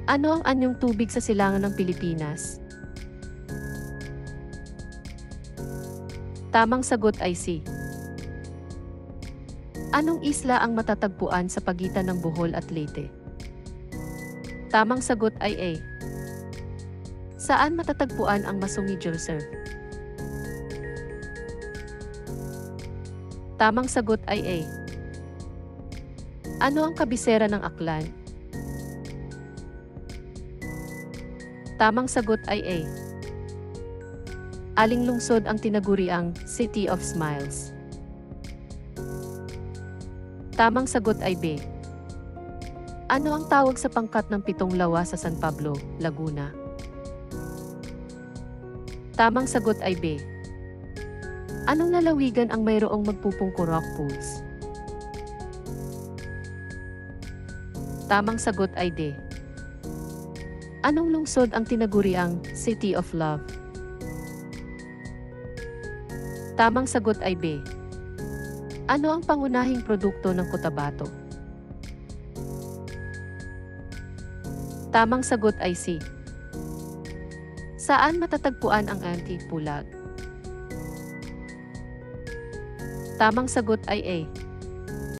Ano ang anyong tubig sa silangan ng Pilipinas? Tamang sagot ay C. Anong isla ang matatagpuan sa pagitan ng Bohol at Leyte? Tamang sagot ay A. Saan matatagpuan ang Masungi Reserve? Tamang sagot ay A. Ano ang kabisera ng Aklan? Tamang sagot ay A. Aling lungsod ang tinaguriang City of Smiles? Tamang sagot ay B. Ano ang tawag sa pangkat ng 7 lawa sa San Pablo, Laguna? Tamang sagot ay B. Anong lalawigan ang mayroong magpupungko rock pools? Tamang sagot ay D. Anong lungsod ang tinaguriang City of Love? Tamang sagot ay B. Ano ang pangunahing produkto ng Cotabato? Tamang sagot ay C. Saan matatagpuan ang Antique Pulag? Tamang sagot ay A.